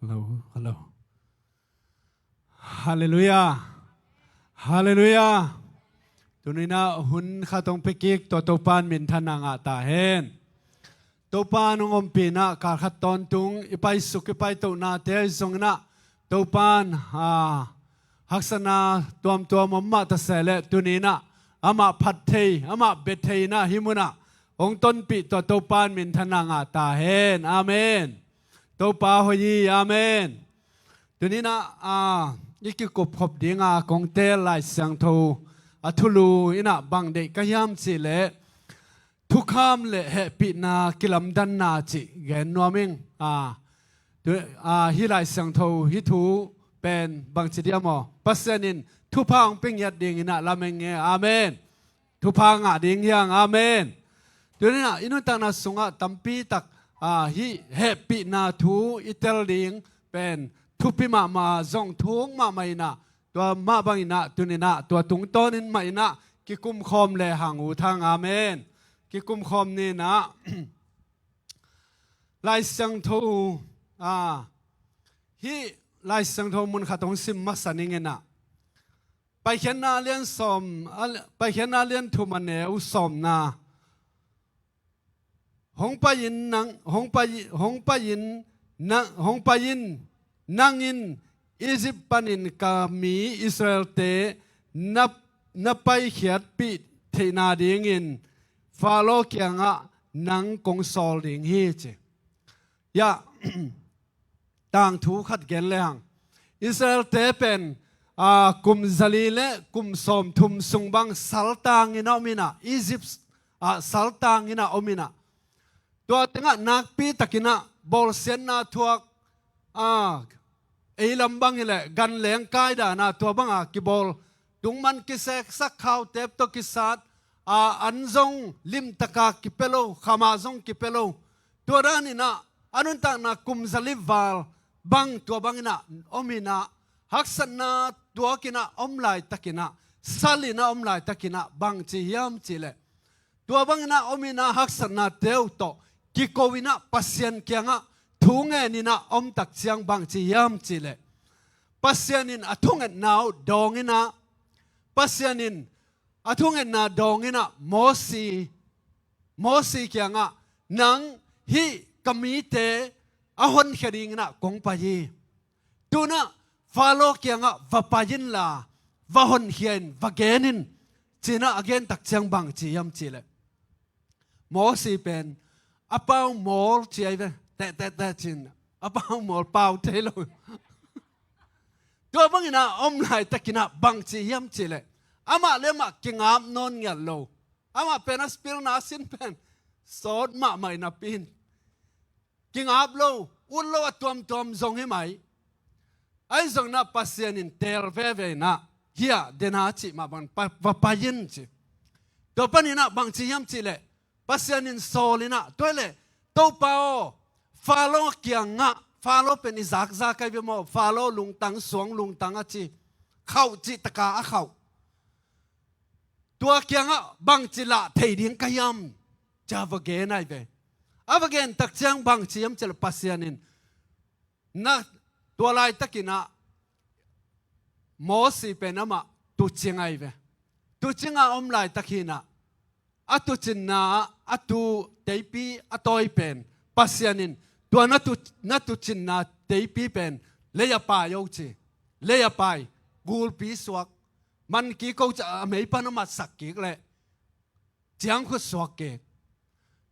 Hello. Hallelujah. Hallelujah. Tunina hun khatong pekik to topan min thananga ta hen. Topan ngom pina ka khaton tung ipai suk ipai to na te songna topan haksana tuam mamma ta sele tunina ama phathei ama bethei na himuna ong ton pi to topan min thananga ta hen. Amen. Topa hoyi amen. Tunina ikikup khop dinga kong tel lai sang tho athulu ina bangde kayam si le thukham le he pi na kilam dan na chi gen noming hi lai sang tho hi thu pen bang chi diamo pasanin thupang ping yat ding ina lameng nge amen thupang ding yang amen tunina inu ta na sunga tampi tak hi happy na thu itel ding pen thupi ma zong thung ma mai na tua ma bang na tunina tua tung tonin mai na ki kum khom le hangu thang amen ki kum khom ni na lai sang tho hi lai sang tho mun khatong sim ma saning na pai khen na lian som pai khen na lian thu man ne u som na hong pa yin nangin Egypt panin ka mi Israel te na pai khiat pi theina ding in follow kyanga nang kong sol ding hi che ya tang thu khat gen le hang Israel te pen kum zalile kum som thum sungbang saltang ina omina Egypt saltang ina omina tua tenga nak pi takina bol sen na thuak ei lambang ile gan leng kai da na tua banga ki bol tungman ki sek sak khaw tep to ki sat anzong lim taka ki pelo khama zong ki pelo tua rani na anun ta na kum zalival bang tua bangina omina haksana tua kina omlai takina salina omlai takina bang chi yam chile tua bangina omina haksana teu to ki kowina pasien kyanga thunge nina om tak chiang bang chi yam chile pasienin athungen naw dongina pasienin athungen na dongina mosi kyanga nang hi kamite ahon khadingna kongpayi tuna follow kyanga vapayin la vahon hian vagenin china again tak chiang bang chi yam chile mosi pen apau mol chiai ve te chin apau mol pau thelo to bangina omlai takina bang chi yam chile ama lema kingam non ngal lo ama penas pil na sin pen sod ma mai na pin kingap lo un lo atom zong hi mai ai zong na pasien in tel ve na hia dena chi ma ban pa payin chi to panina bang chi yam chile pasien in solina toile to pao follow kyanga follow pen izak kai be mo follow lungtang suang lungtang achi khau chi taka a khau tua kyanga bang chila theiding kayam java ge nai ve avagen tak chang bang chiam chel pasianin na tua lai takina mosi penama tu chingai ve tu chinga om lai takina atu chinna atu teipi atoi pen pasianin tua na tu chinna teipi pen leya pa yo chi leya pai gul pi suak man ki ko cha mei panama sakki le chiang khu suak ke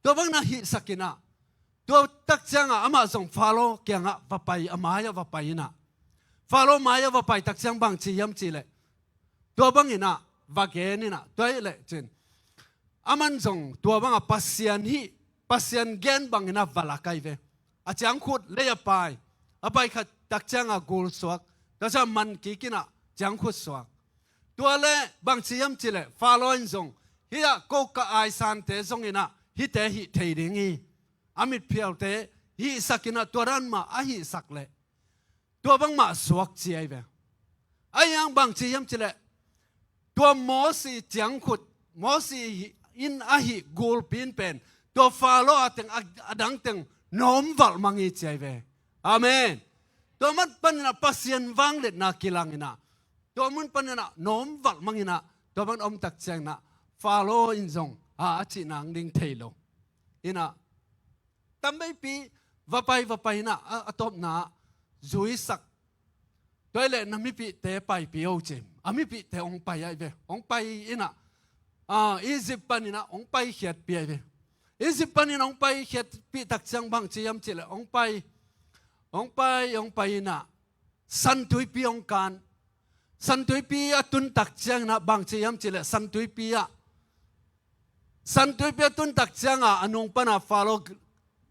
to bang na hi sakina to tak changa ama song follow kyanga vapai amaya vapai na follow maya vapai tak chang bang chi yam chi le to bang ina vagenina toi le chin aman song to bang pasian gen bang ina valakai ve achang khut leya pai apai khat tak changa gul suak ta cha man ki kina chang khut suak tua le bang chiam chile following zong hiya ko ka ai san te zong ina hi te hi theiding hi amit phial te hi sakina toran ma a hi sakle tua bang ma suak chi ai ve ayang bang chiam chile tua mosi chang khut mosi in a hi gul pin pen to follow ateng adang teng nom val mangi chai ve amen ตัวมันปันนะปัสยันวังเล็ดนากิลังอินะตัวมันปันนะโน้มวักมังอินะตัวมันตักเจงนะฟาโลอินซงจินางดิงเทโลอินะตั้มไม่ปีว่าไปนะตบนะจุยสักตัวเล็กนะมิปีเตะไปปีโอเจมมิปีเตะองไปไอเวองไปอินะอียิปต์ปันนะองไปเขียดปีไอเวอียิปต์ปันนะองไปเขียดปีตักเจงบางจียมจิเลองไปนะสันตุยปีองการสันตุยปีตุนตักเจงนะบางจียมจิเลสันตุยปีตุนตักเจงอนุงปนาฟาโล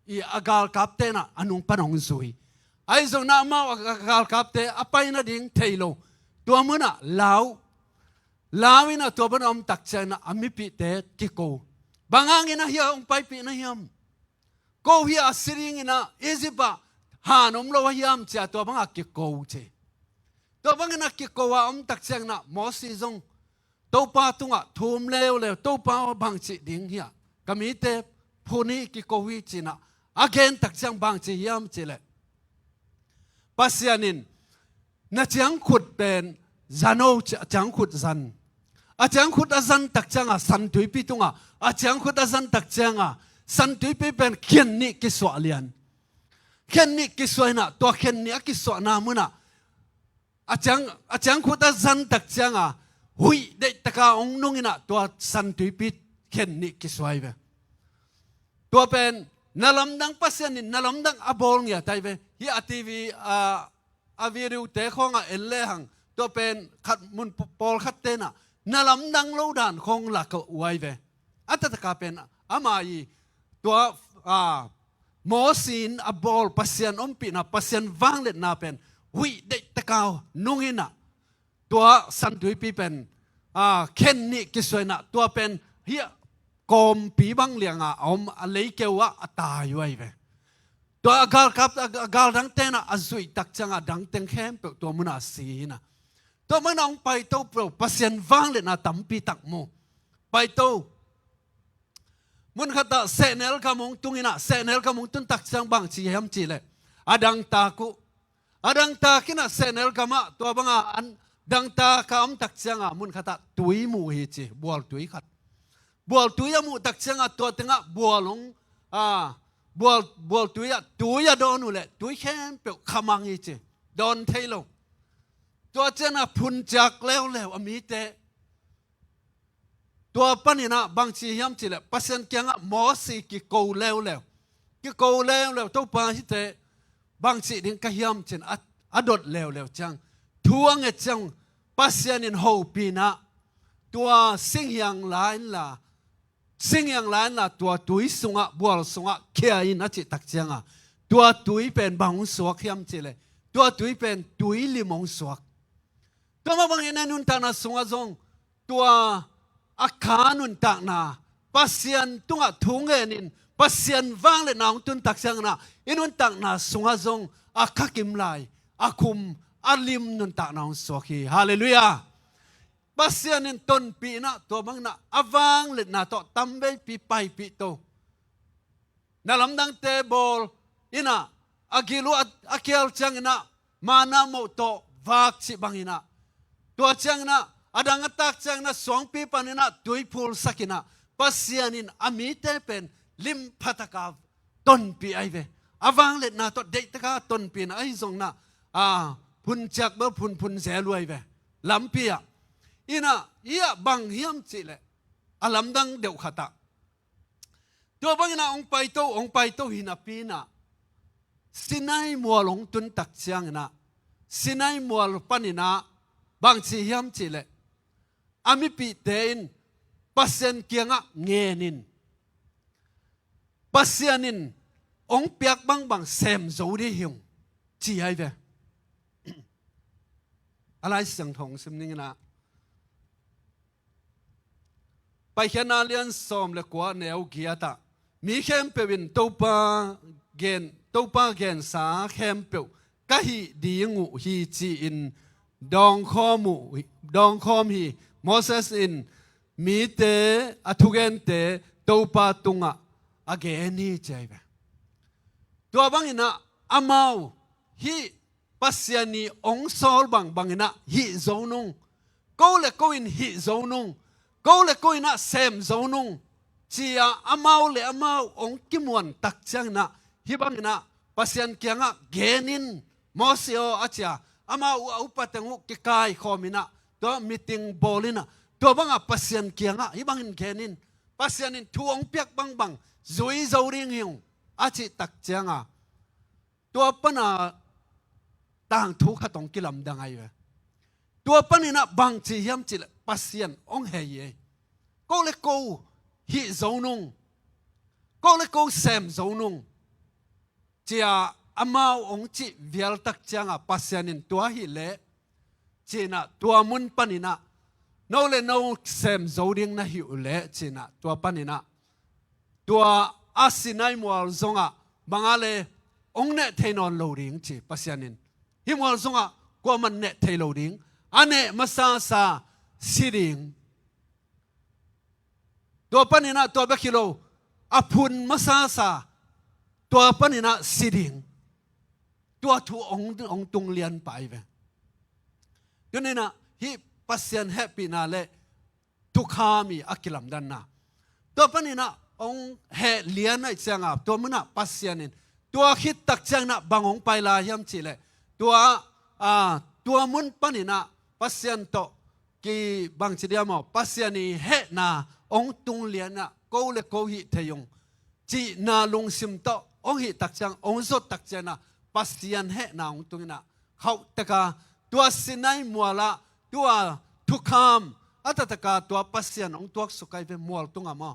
อีอากาลกับเตนะอนุงปนองซุยไอ้ส่งน้ำมาอากาลกับเตอไปนะดิ่งเทโลตัวมันนะลาวอินะตัวมันตักเจงนะมิปีเตกิโกบางอย่างนะเฮียองไปปีนะเฮียมโกเฮียสิริงินะอียิปต์หานมโลวายามเจ้าตัวบังอากิโกเจตัวบังนักกิโกว่าตักเจงนะมอสีจงตัวป้าตุงะทุ่มเลวตัวป้าบังจิดิ่งเฮียก็มีเตพูนี่กิโกวิจินะagainตักเจงบังจิยามเจเลปัสยานินนักจังขุดเป็นจันโอจังขุดจันจังขุดจันตักเจงสันตุยปีตุงะจังขุดจันตักเจงสันตุยปีเป็นเขียนนี่กิสวาเลียนเข็นนี่กิสวยนะตัวเข็นนี่กิสวนามุนะอาจารย์ขุดจันตักจังหุยเด็กตะกาองนุ่งนะตัวสันตุยปิดเข็นนี่กิสวยเวตัวเป็นนลำดังปัสยานินนลำดังอบอลเนี่ยไตเวฮีอาทีวีอาวิริวเตะของเอลเลหังตัวเป็นขัดมุนปอลขัดเตนะนลำดังโลดานของหลักไว้เวอัตตะกาเป็นอามายีตัวมอสินอบอลปัสยันปีนะปัสยันวังเล็ดนาเป็นวิเด็กตะกาวนุ่งอินะตัวสันตุยปีเป็นเข็นนี่กิสวยนะตัวเป็นเฮียกอมปีบังเลียงอะไรเกี่ยวตายไว้เวตัวอากาศดังเตนะอสุยตักจังดังเต็งเข้มตัวมุนาสีนะตัวมันองไปตัวโปรปัสยันวังเล็ดนาตั้มปีตักโมไปตัวมุนขัดเสนลกำมงตุงอินะเสนลกำมงตุนตักจังบางชียมจีเลดังตากินะเสนลกำมาตัวบังอันดังตากำตักจังมุนขัดตุยมูฮิจีบัวตุยขัดบัวตุยมูตักจังตัวตึงบัวลงบัวตุยโดนุเลตุยแค่เปียวขมังฮิจีโดนเทลงตัวเจนะพุนจักแล้วอมีเตตัวปันนี่นะบางทียามจีเลปัสยันเกียงมอสีกิโกแล้วตัวปาฮิเตบางทีดิ้งก็ยามจีนอดดแล้วจังทวงจังปัสยันินโฮปีนะตัวสิ่งอย่างหลายละตัวตุยสุงะบัวสุงะเขียอินจิตักจังตัวตุยเป็นบางสวกยามจีเลตัวตุยเป็นตุยลิมงสวกตัวมาบางเห็นนุนตานาสุงะจงตัวอาคานุนตักนาปัสยันตุงะทุงเงินปัสยันวังเลนองตุนตักจังนาอินุนตักนาสุงะจงอาคักิมไลอาคุมอาลิมนุนตักนาสวกีฮาเลลูยาปัสยันต้นปีนะตัวบังนะอาวังเลนาโตตั้มเบปีไปปีโตนาลำดังเตบอลอินะอากิลุอาเคียลจังนะมานาโมโตวักชิบังอินะตัวจังนะadang atak chang na song pi panina tui phul sakina pasyanin amite pen lim phataka ton pi aive awang let na to dei taka ton pi na ai zong na phun chak ba phun se luai ve lam pi ya ina ia bang hiam chi le alam dang deu khata to bang na ong pai to hina pi na sinai mualong tun tak chang na sinai mual panina bang chi hiam chi le ami pi tein pasyan kianga ngenin pasyanin ong piak bang sem zo di hiung chi ai ve alai sang thong sim ning na pai khana lian som le kwa neu gia ta mi khem pewin topa gen sa khem pe ka hi dingu hi chi in dong khom hi Moses in mi te athugen te topa tunga ageni chaibe to bang ina amau hi ปัสยานีองซอลบังนะฮิโซนุงก็เลก็อินฮิโซนุงก็เลก็อินะเซมโซนุงเจียอามาเลอามาองกิมวนตักจังนะฮิบังนะปัสยันเกียงะเกนินมอสิโออาเจียอามาอุปตังอุกิกายขอมินะตัวมีติงบอลินะตัวบังปัสยันเกียงะฮิบังอินเกนินปัสยันินทวงเปียกบังจุยโซริงหิงอาจิตักจังะตัวปนะต่างทุกขตองกิลำดังไงเวตัวปนินะบางจียมจิเลปัสยันองเฮยก็เลยกูฮิโซนุงก็เลยกูเซมโซนุงเจียอามาองจิเวลตักจังะปัสยันินตัวฮิเลจีน่ะตัวมุนปนินะโนเลโนเซมโซดิงนะฮิอุเลจีน่ะตัวปนินะตัวอาสินัยมัวซงะบางอะไรองเนเทนอนโลดิงจีปัสยันินฮิมัวซงะกว่ามันเนเทโลดิงอันเนมาซาซาสิดิงตัวปนินะตัวเบกิโลอพุนมาซาซาตัวปนินะสิดิงตัวทูองตุงเลียนไปเวดังนั้นนะฮิปัสยันแฮปปี้นาเลทุกขามีอักิลัมดันนะตัวปนินะองเฮเลียนไอเจียงอ่ะตัวมันนะปัสยันินตัวคิดตักเจียงนะบางองไปลายัมจิเลตัวมุนปนินะปัสยันโตกีบางจิเดียมอปัสยันีเฮนาองตุงเลียนนะโกเลโกหิเทยงจีนาลงซิมโตองหิตักเจียงองสดตักเจียงนะปัสยันเฮนาองตุงนะเขาตะกาตัวสินัยมัวละตัวทุกขามอัตตะกาตัวปัสยันองตัวสุกายเป็นมัวตุงอ่ะมอ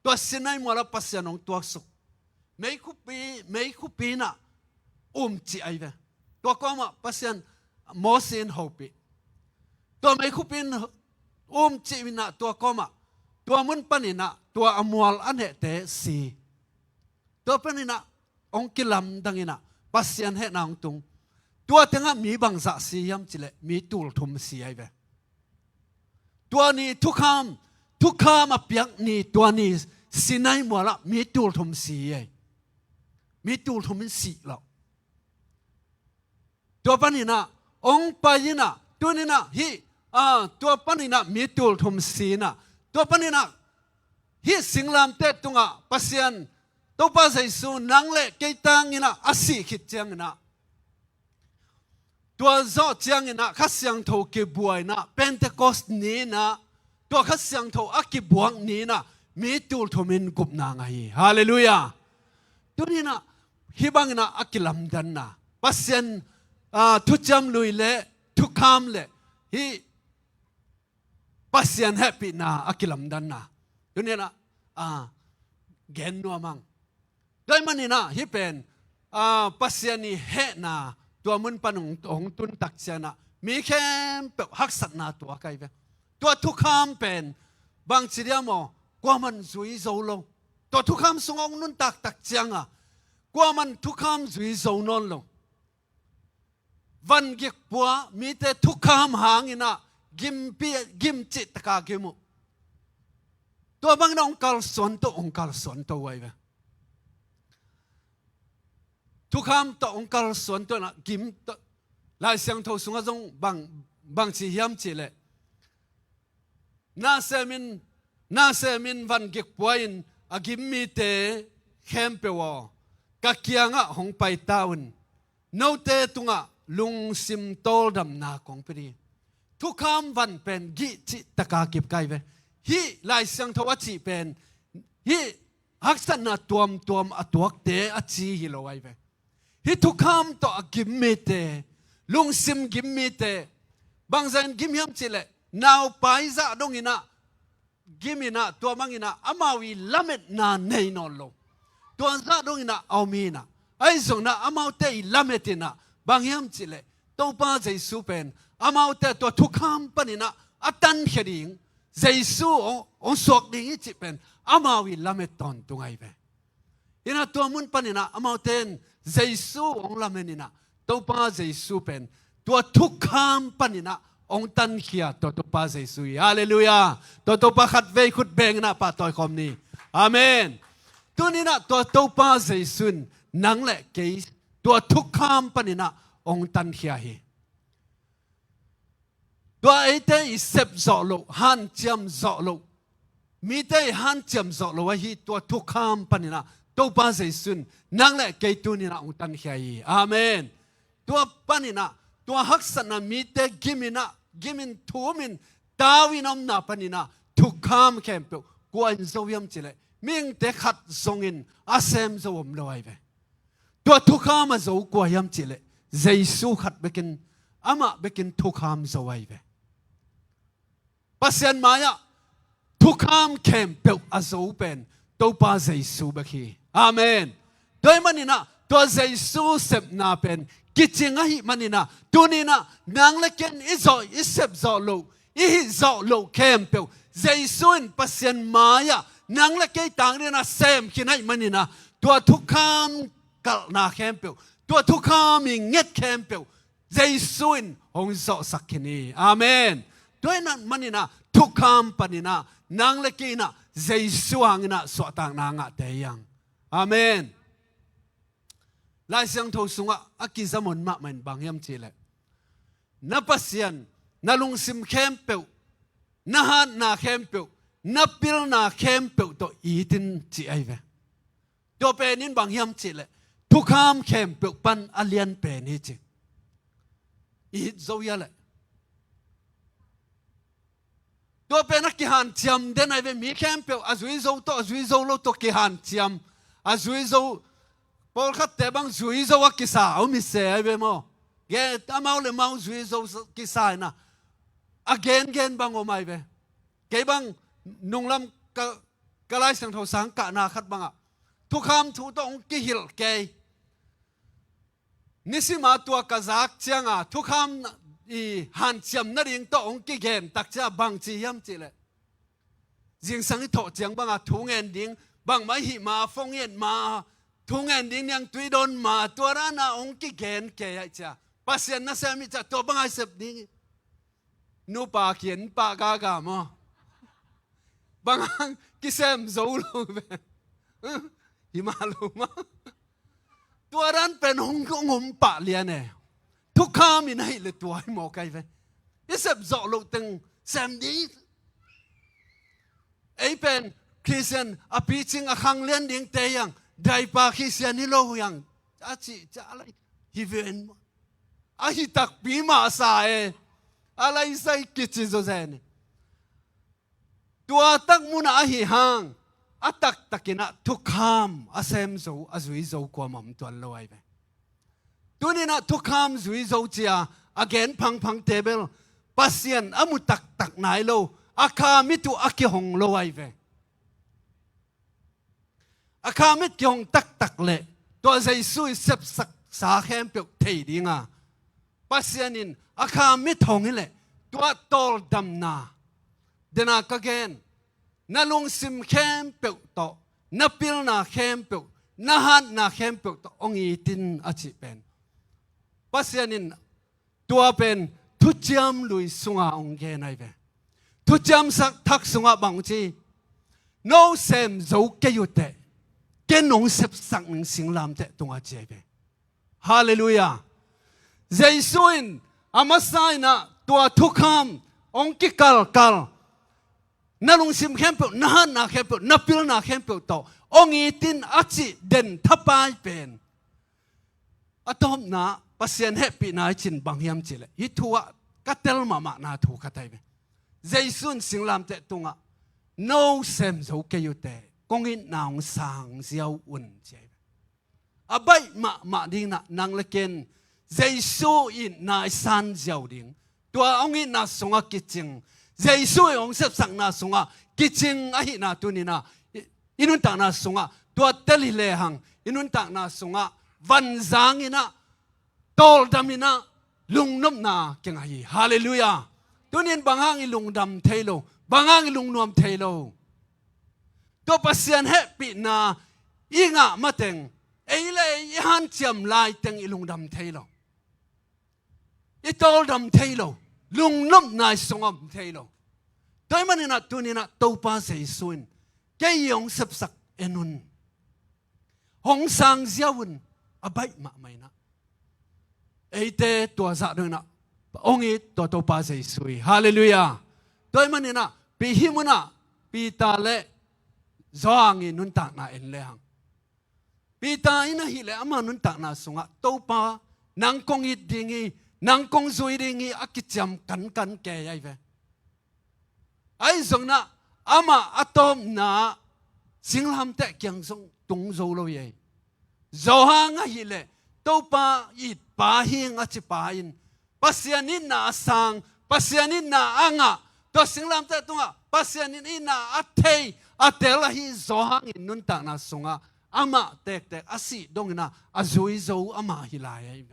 ตัวสินัยมัวละปัสยันองตัวสุกไม่คุปีนะจีไอเวตัวก็มาปัสยันมอสินฮอปีตัวไม่คุปีนจีวินะตัวก็มาตัวมุนปนินะตัวอมวลอันเหตสีตัวปนินะองกิลัมดังอินะปัสยันเฮนาองตุงตัวเต็งมีบางสักสียำจิเลมีตูลทุมสีไอเวตัวนี้ทุกคำมาเปียกนี่ตัวนี้สินัยมัวละมีตูลทุมสีไอมีตูลทุมสีแล้วตัวปนินะองไปยินะตัวนี้นะฮิตัวปนินะมีตูลทุมสีนะตัวปนินะฮิสิงลามเตตุงะปัสยันตัวปัสยัยสูนังเล่เกตังอินะอาศิขิดจังนะตัวโจจังนะขัดยังโทกิบวยนะเพนเทคอสนี้นะตัวขัดยังโทอักิบวงนี้นะมีตูลทมินกุบนางไงฮาเลลูยาตัวนี้นะฮิบังนะอักิลัมดันนะปัสยันทุจำลุยเล่ทุกคำเล่ฮิปัสยันแฮปปี้นะอักิลัมดันนะตัวนี้นะเกนนัวมังโดยมันนี่นะฮิเป็นปัสยันนี่เฮนะตัวมุนปนุงองตุนตักเจนะมีแค่แบบฮักษณะตัวใครเวตัวทุกคำเป็นบางทีเดียวมอกว่ามันจุยโซโลตัวทุกคำสงองนุนตักเจียงอ่ะกว่ามันทุกคำจุยโซนนลงวันเก็บปัวมีแต่ทุกคำหางอินะกิมจิตกากิมุตัวบางน้องกาลสวนตัวองกาลสวนตัวไว้เวทุกคำต่อองค์การส่วนตัวนะกิมลายเสียงทศงจงบางชียมจีเลน่าเสมินวันเก็บป่วยอากิมมีเตเข้มเปวกักยังอ่ะหงไปตาวนโนเตตุงอ่ะลุงซิมโตดำนาของพอดีทุกคำวันเป็นกิจิตกาเก็บไกเวฮีลายเสียงทวัชีเป็นฮีฮักษณะตัวมอตัวเตอจีฮิโลไวเวฮิทุกคำต่อกิมเมเตลุงซิมกิมเมเตบางสิ่งกิมยำจิเลนาวไปซะดงอินะกิมินะตัวมังอินะอามาวีละเม็ดนาเนยนอลโลตัวซะดงอินะเอามีนะไอ้ส่งนะอามาเตละเม็ดนะบางยำจิเลตัวป้าใจสูเป็นอามาเตตัวทุกคำปนินะอัตันเขดิงใจสูองสวกดิ่งจิเป็นอามาวีละเม็ดตอนตรงไงไปอินะตัวมุนปนินะอามาเตนเจสูองละเมนินะตัวป้าเจสูเป็นตัวทุกคำปนินะองตันเขียตัวป้าเจสูฮาเลลูยาตัวป้าขัดเวขุดเบงนะป้าต่อยคำนี้อาเมนตัวนี้นะตัวป้าเจสูนังเละเกยตัวทุกคำปนินะ องตันเฮียฮีตัวไอ้เตยเสพจอโลหันจำจอโลมีเตยหันจำจอโลว่าฮีตัวทุกคำปนินะตัวป้าเจสุนนั่งเละเกยตุนินะองตันเฮียฮีอาเมนตัวปนินะตัวฮักษณะมีเตกิมินะกิมินทูมินดาวินอมนาปนินะทุกคำเข้มเปียวกวนโซยมจิเลมิงเตขัดทรงอินอาเซมโซมลอยไปตัวทุกคำมาโซกวยมจิเลเจสุขัดเบกินอามาเบกินทุกคำโซไว้ไปปัสยันมายะทุกคำเข้มเปียวอาโซเป็นตัวป้าเจสุเบกีอาเมนโดยมันนี่นะตัวเจสุเสพนาเป็นกิจงหิมันนี่นะตัวนี้นะนางเล็กอิโซอิเสพจอโลอิฮิจอโลเข้มเปียวเจสุนปัสยันมายะนางเล็กต่างนี่นะเซมกินให้มันนี่นะตัวทุกคำกัลนาเข้มเปียวตัวทุกคำมีเงียบเข้มเปียวเจสุนองค์โซสักนีอาเมนด้วยนั้นมันนี่นะทุกคำปนินะนางเล็กนะเจสุหังนะสวดต่างนางะเตียงอาเมนลายเสียงทูสุงะอากิจมุนมามันบางยามจีเลนับเสียนนัลุงซิมเข้มเปียวนัฮันนาเข้มเปียวนับพิลนาเข้มเปียวตัวอีตินจีไอเวตัวเป็นนินบางยามจีเลทุกคำเข้มเปียวปันอเลียนเป็นนี่จีอีโซยาเลตัวเป็นนักกิฮันจำเดินไอเวมีเข้มเปียวอาจุยโซตัวอาจุยโซโลตัวกิฮันจำอาจุยโซพอขัดแต่บางจุยโซวักกิสาเอามิเสไอเวโมเกตอามาเลมาจุยโซกิสานะอาเกนบางโอไม่เวเกบังนุ่งลำกะไลสังทสังกะนาขัดบังอ่ะทุกคำทุกต้องกิหิลเกนิสิมาตัวกะซักเจียงอ่ะทุกคำอีหันเจียมนั่นเองต้องกิเกนตักจะบังจียมจีเลยจิงสังที่โถเจียงบังอ่ะทุงเงินดิ้งบังไม่หิมาฟงเงินมาทุงเงินดิ้งยังตุยโดนมาตัวนั้นอ่ะองกิเกนเกยจ้ะปัสยันนั่นเสียมิจ้ะตัวบังไอเสพดิ้งนูปาเขียนปากากามอ่ะบางกิเซมโซโลเวหิมาลูมาตัวนั้นเป็นหงงมปะเลียนเน่ทุกข้ามีในเลยตัวให้หมอไก่เวยิ่งเสพโซโลตึงเซมดีไอเป็นคริสเตียนอภิจิงอคังเลียนดิ้งเตยังได้ปาคริสเตียนนี่โลยังอาจิจะอะไรฮิเวนอาฮิตักปีมาสายอะไรใส่กิจโซเซนตัวตักมุนอาหิฮังอัตักตักินะทุกคำอาเซมโซอาจุยโซกว่ามันตัวลอยไปตัวนี้นะทุกคำจุยโซเจียอาเกนพังเทเบิลปัสยันอามุตักไหนโลอาคามิตุอากิหงลอยไปอาคามิตุหงตักเละตัวใจซุยเสพสักสาเข้มเปียกเทียงอ่ะปัสยันินอาคามิตุหงนี่แหละตัวโตดำนาเดนากเกนนาลงซิมเข้มเปียวโตนาพิลนาเข้มเปียวนาฮันนาเข้มเปียวโตองอีตินอาจิเป็นปัสยานินตัวเป็นทุจยมลุยสุงาองเกนไอเวทุจยมสักทักสุงาบางจีโนเซมโจเกยุเตเกนองเซบสักหนึ่งสิงลามเตตรงอาเจเวฮาเลลูยาเจสุอินอามาไซนะตัวทุกคำองกิกัลนาลงซิมเข้มเปียวนาฮันนาเข้มเปียวนาพิลนาเข้มเปียวโตองอีตินอาจิเด่นทับไปเป็นอะตอมนาปัสยันเฮปีนาจินบางยามจิเลยิทัวกัตเตลมานาถูกกัตไอเวเจสุนสิงลามเตตุงะโนเซมโจเกยุเตกงอินนางสังเสียวอุ่นเจอใบมาดิ้งนะนางเล็กนเจสุอินนาสันเจียวดิ้งตัวองอินนาสงะกิจิงเจสุยองเสพสังนาสงะกิจิงอหินาตุนินาอินุนตางนาสงะตัวเตลิเลหังอินุนตางนาสงะวันจางอินะโตลดามินะลุงนมนาเก่งไอฮาเลลูยาตัวนี้บางฮังอิลุงดำเทโลบางฮังอิลุงนวมเทโลตัวปัสยันเฮปินาอิงะมาเต็งเอเลยฮันเจียมลายเต็งอิลุงดำเทโลอิโตลดำเทโลลุงนมนายสงบเทโลตัวมันนี่นะตัวนี้นะตัวป้าเสียส่วนแกยองสับสักเอ็นุนหงสังเจ้าวนอใบมาไม่นะ ไอเตตัวซะนึงนะองค์ตัวตัวปาเสสุยฮาเลลูยาตัวมันนี่นะปีหิมุนะปีตาเลจางอินุนตักนาเอ็นเลหังปีตาอินะฮิเลอามานุนตักนาสุงะตัวปานังกงอิดดิงีนังกงซุยดิงีอากิจามกันแก่ใหญ่เวไอสงนะอามาอะตอมนาสิงลำเตะเกียงสงตุงโซโลเยจางะฮิเลตัวปาอิดปาหิงอาจิปาอินปัสยานินาสังปัสยานินาอ่างะตัวสิงลำเตะตุงะปัสยานินาอัตเทอัตเตละฮิจางอินุนตักนาสุงะอามาเตกอาศิดงนะอาซุยโซอามาฮิลายเว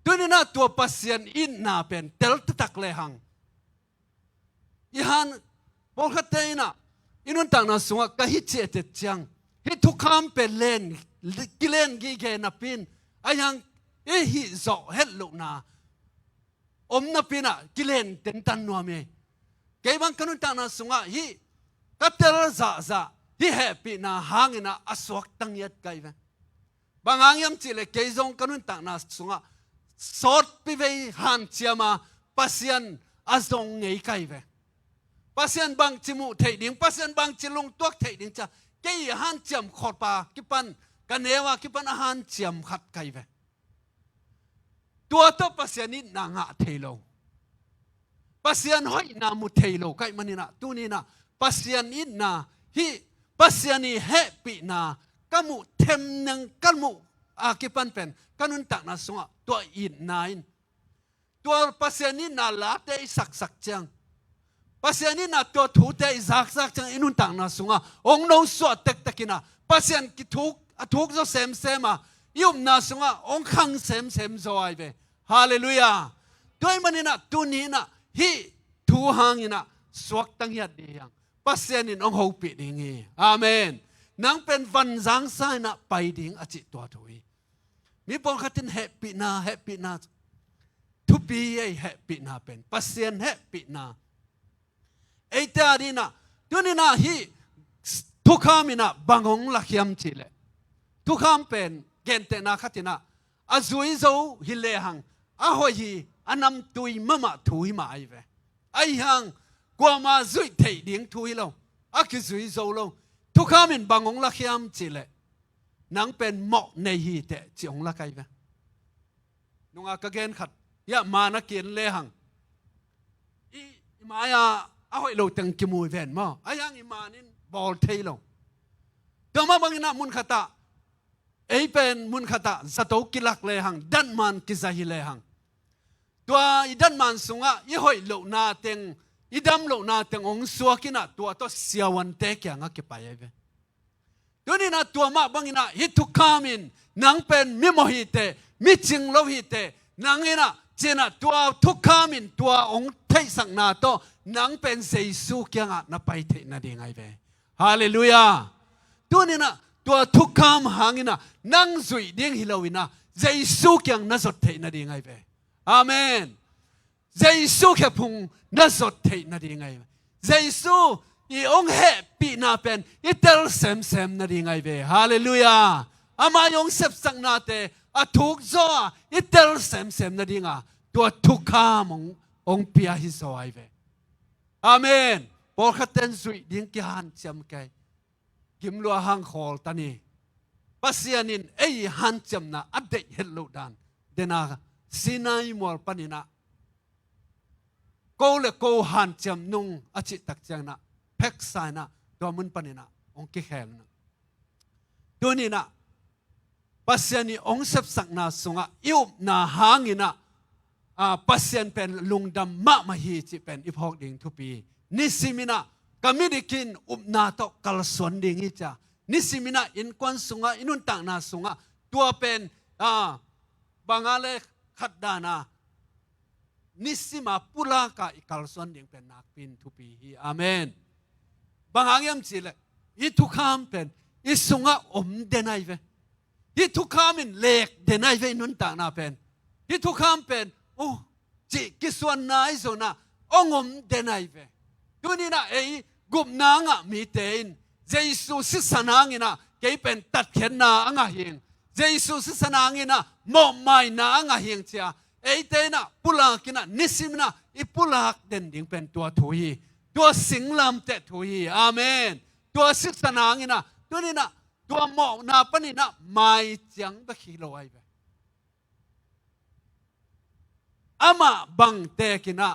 ตัวนี้นะตัวปัสยันอินนาเป็นเตลตักเลหังอีฮันบอกขัดเตยนะอินุนต่างนาสงะก็ฮิตเจตจังฮิตทุกคำเป็นเล่นกิเลนกิเกนับปินไอ้ยังฮิโซเฮลลุนานับปินะกิเลนเต็นตันนัวเมเก็บังกันุนต่างนาสงะฮิกัตเตลซาฮิเฮปินาหางนะอสวกตังยัดไกเวบางอย่างยำจิเลเกยซงกันุนต่างนาสงะสอดปิเวหันเชียมาปัสยันอาซงไงไกเวปัสยันบางจิมุเทดิงปัสยันบางจิลงตัวเทดิงจ้ะเกยหันเชียมขอดปากิปันกันเนวากิปันอาหารเชียมขัดไกเวตัวตัวปัสยันนี่นางะเทโลปัสยันห้อยนามุเทโลไกมันนี่นะตัวนี้นะปัสยันนี่นาฮิปัสยันนี่เฮปินากมุเทมนังกัมุอากิปันเป็นกันุนตักนาสงะตัวอินนายตัวปัสยานินาลาเตอิสักจังปัสยานินาตัวถูเตอิสักจังอินุนตักนาสงะองโนสวดเตกินาปัสยันกิทุกจะเซมมายุมนาสงะองขังเซมโซไอเวฮาเลลูยาด้วยมันนี่นะตัวนี้นะฮิทูหังนี่นะสวกตั้งยัดเดียงปัสยานินองหูปิดิงีอาเมนนังเป็นวันสังสายนะไปดิ่งอจิตตัวถุยมีปองขัดเฮปปี้นาทุบีไอเฮปปี้นาเป็นปัสยันเฮปปี้นาไอตาดีนะตัวนี้นะฮีทุกขามินะบางองลักยำจิเลทุกขามเป็นเกณฑ์เตนะขัดนะอาซุยโซฮิเลหังอาหอยอันนำตุยมะมะถุยมาไอเวไอหังกว่ามาซุยเทดิ่งถุยลงอาคิซุยโซลงทุกขามินบางองลักยำจิเลนังเป็นหมอกในฮีเตจิองละไกเวนุงอากะเกนขัดยะมานักเกียนเลหังอีมายาเอาให้เราตังกิมูเวนมาอายังอีมานินบอลเทลงแต่มาบางนะมุนขตะไอเป็นมุนขตะสะโตกิลักเลหังดันมันกิซาฮิเลหังตัวอีดันมันสุงะอีหอยโลนาเต็งอีดำโลนาเต็งองสัวกินะตัวตัวเสียวันเตกยังกะไปเวตัวนี้นะตัวมาบางนะฮิตุคามินนังเป็นมิโมฮิเตมิจิงโลฮิเตนังนะเจนะตัวทุกคามินตัวองค์ไทยสังนาโตนังเป็นเซซูเกียงนะไปเทนะดีไงเวฮาเลลูยาตัวนี้นะตัวทุกคามหางนะนังสุยดิ้งฮิโลวินะเซซูเกียงนะสดเทนะดีไงเวอาเมนเซซูแค่พุงนะสดเทนะดีไงเซซูอีองเฮปีนาเป็นอีเตลเซมนาดีไงเวฮาเลลูยาอามายองเซฟสังนาเตอะทุกโซอีเตลเซมนาดีงาตัวทุกขามองเปียฮิโซไอเวอาเมนพอขัดเต็นสุยดิ้งกิฮันจำไกกิมลัวหังขอลตานีปัสยานินเอฮันจำนาอัดเดเฮลูดันเดนาสินายมัวปนินะโกเลโกฮันจำนุงอจิตักจังนะเพ็กไซนะตัวมุนปนินะองค์เขลนะตัวนี้นะปัสยานีองค์เสพสักนาสงะอิวนาหางินะปัสยันเป็นลุงดำมะมหีจิเป็นอีพอกดิ่งทุปีนิสิมินะกามิดิกินนาโตกัลสวนดิ่งอีจ้านิสิมินะอินควันสงะอินุนต่างนาสงะตัวเป็นบางอะไรขัดดานานิสิมาปุลากาอิกัลสวนดิ่งเป็นนักปินทุปีอาเมนบางอย่างสิเลยอีทุกคำเป็นอีสงะเดนัยเวอีทุกคำเป็นเล็กเดนัยเวนุนต่างนาเป็นอีทุกคำเป็นโอ้จิกิส่วนนายส่วนน่ะองเดนัยเวตัวนี้นะกุมนางมีเตนเจสุสิสนางนะเกเป็นตัดเข็นนาอ่างหิงเ เยซูศาสนางินะหม่อไม้นางะเฮียงเจียเอเตนะปุลากินะนิสิมนะอีปุลากเด่นดิ่งเป็นตัวถุยตัวสิงลำเตถุยอาเมนตัวศาสนางินะตัวนี้นะตัวหมอกนาปนินะไม่จังบะคิโลไอเบอามาบังเตกินะ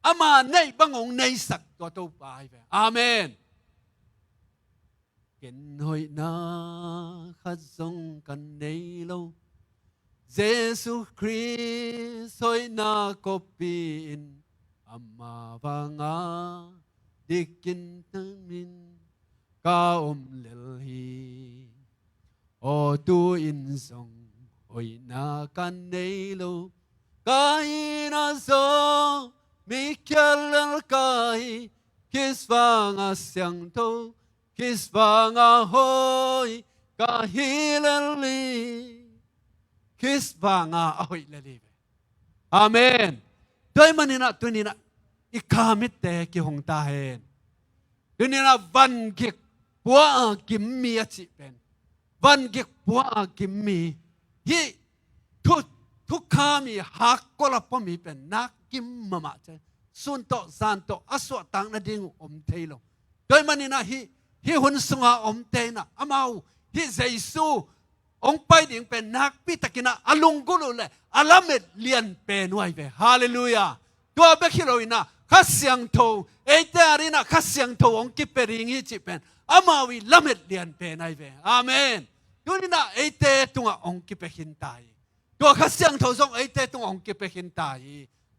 อามาในบังองในสักตัวตัวไปเบอาเมนเกินหอยนาขัดส่งกันในโลเยซูคริสต์หอยนากบินอามาบังอาดิกินตังมินกาเลลฮีโอตูอินซงหอยนากันในโลกายนาโซมิเคลลกายคิสฟังอาเสียงโตคิสฟังอาหอยกาฮิเลลีคิสฟังอาหอยเลลีอาเมนด้วยมันนี่นะตัวนี้นะอีกามิเตกิหงตาเห็นตัวนี้นะวันกิกปัวกิมมีอจิเป็นวันกิกปัวกิมมียี่ทุกขามีหักก็ละพอมีเป็นนักกิมมาเจสุนโตซานโตอสวตังนาดิงอมเทโลโดยมันนี่นะฮิหุนสงาอมเตนะอามาฮิเยซูองไปดิ่งเป็นนักพิตกินะอลุงกุลุเลยอลาเมดเลียนเป็นไว้เวฮาเลลูยาตัวเบคิโลอินะขัดเสียงโตเอเตอารีนะขัดเสียงโตองกิเปริงฮิจิเป็นอามาวิลาเมดเลียนเป็นไว้เวอาเมนตัวนี้นะเอเตตุงองกิเปหินตายตัวขัดเสียงโตส่งเอเตตุงองกิเปหินตาย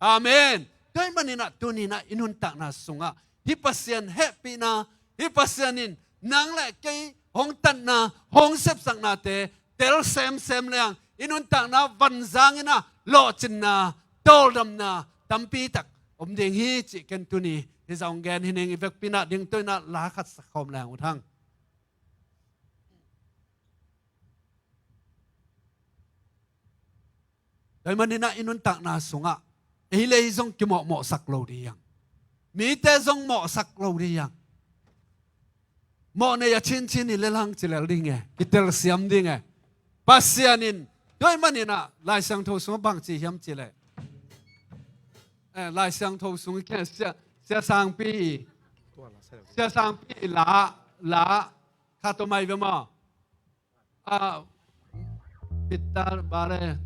อาเมนด้วยมันนี่นะตัวนี้นะอินุนตักนะสุงะฮิปัสยันเฮปีนะฮิปัสยันินนางและเกยหงตันนะหงเสพสังนาเตเตลเซมเลียงอินุนตักนะวันจางนะโลจินนะโตลดำนะตัมปีตักอมเดงฮีจิกันตัวนี้ที่จะองแกนหินเองอีเวกปีนะดิ่งตัวนะลาขัดสักคมแรงอุทังแต่มันนี่นะอินุนตักนะสุงะเอเลยจงกิโมสักโลดียังมีแต่จงโมสักโลดียังโมเนี่ยชินนี่เลลังจิเลดิ่งไงกิเตลเสียมดิ่งไงปัสยานินด้วยมันนี่นะลายสังโทสุงบังจีเฮียมจิเลลายสังโทสุงแค่เสียสังปีเสียสังปีลาข้าตัวไม่เวมาปิดตาบาร์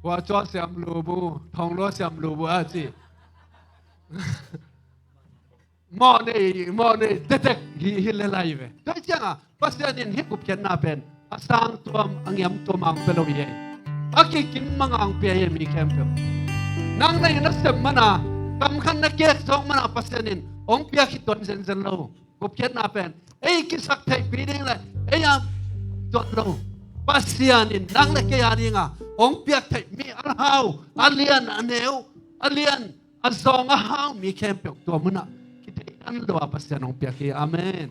ว่าจอเสียมลูบูทองล้อเสียมลูบูอาจีมอนี่เด็กฮิเลไลเวแต่จังอ่ะปัสยานินฮิกุบเขียนนาเป็นสังตัวอังยมตัวมังเปโลเยอากิกินมังอังเปียมีแคมเปลนางในนักเสพมันะกำคันนักเกศสองมันะปัสยานินองเปียคิดตัวเซนเซนโลกุบเขียนนาเป็นกิสักไทยปีนึงเลยยังตัวโลPasianin nang lekayani nga ong piak thai mi alhau alian aneu alian azong ahau mi kempek to muna kita an lo pasian ong piak amen